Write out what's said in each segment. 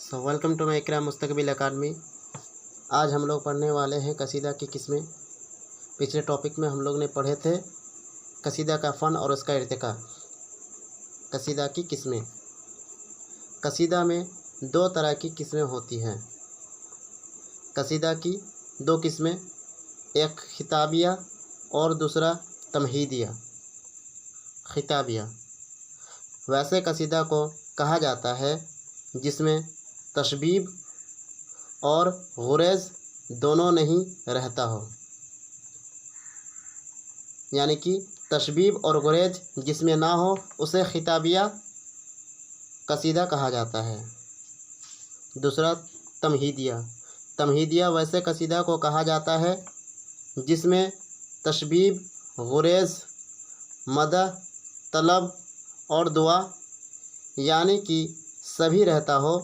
Welcome to my इकराम मुस्तकबिल अकादमी। आज हम लोग पढ़ने वाले हैं कसीदा की किस्में। पिछले टॉपिक में हम लोग ने पढ़े थे कसीदा का फ़न और उसका इर्तिका। कसीदा की किस्में। कसीदा में दो तरह की किस्में होती हैं। कसीदा की दो किस्में, एक खिताबिया और दूसरा तमहीदिया। खिताबिया वैसे कसीदा को कहा जाता है जिसमें तशबीब और गुरेज दोनों नहीं रहता हो, यानी कि तशबीब और गुरेज जिसमें ना हो उसे खिताबिया कसीदा कहा जाता है। दूसरा तमहीदिया। तमहीदिया वैसे कसीदा को कहा जाता है जिसमें तशबीब, गुरेज, मदह, तलब और दुआ यानी कि सभी रहता हो,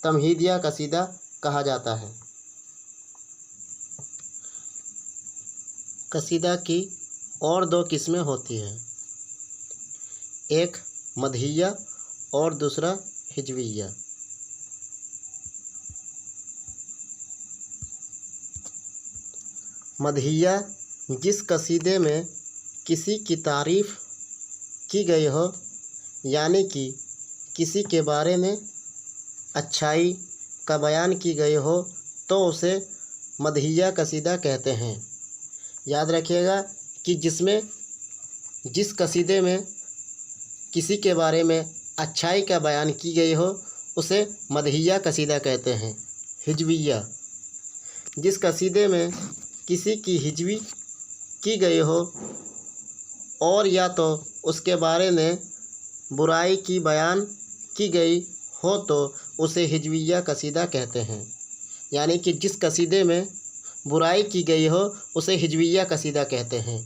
तमहीदिया कसीदा कहा जाता है। कसीदा की और दो किस्में होती हैं, एक मदहिया और दूसरा हिजविया। मदहिया जिस कसीदे में किसी की तारीफ़ की गई हो, यानी कि किसी के बारे में अच्छाई का बयान की गई हो, तो उसे मदहिया कसीदा कहते हैं। याद रखिएगा कि जिस कसीदे में किसी के बारे में अच्छाई का बयान की गई हो उसे मदहिया कसीदा कहते हैं। हिजविया जिस कसीदे में किसी की हिजवी की गई हो और या तो उसके बारे में बुराई की बयान की गई हो तो उसे हिजविया कसीदा कहते हैं। यानी कि जिस कसीदे में बुराई की गई हो उसे हिजविया कसीदा कहते हैं।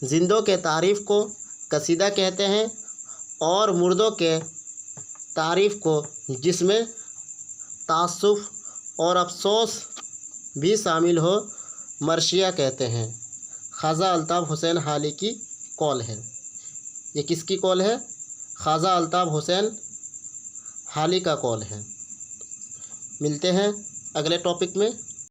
जिंदों के तारीफ़ को कसीदा कहते हैं और मुर्दों के तारीफ़ को, जिसमें तासुफ़ और अफसोस भी शामिल हो, मरशिया कहते हैं। ख्वाजा अल्ताफ़ हुसैन हाली की कौल है। ये किसकी कौल है? ख्वाजा अल्ताफ़ हुसैन हाली का कौल है। मिलते हैं अगले टॉपिक में।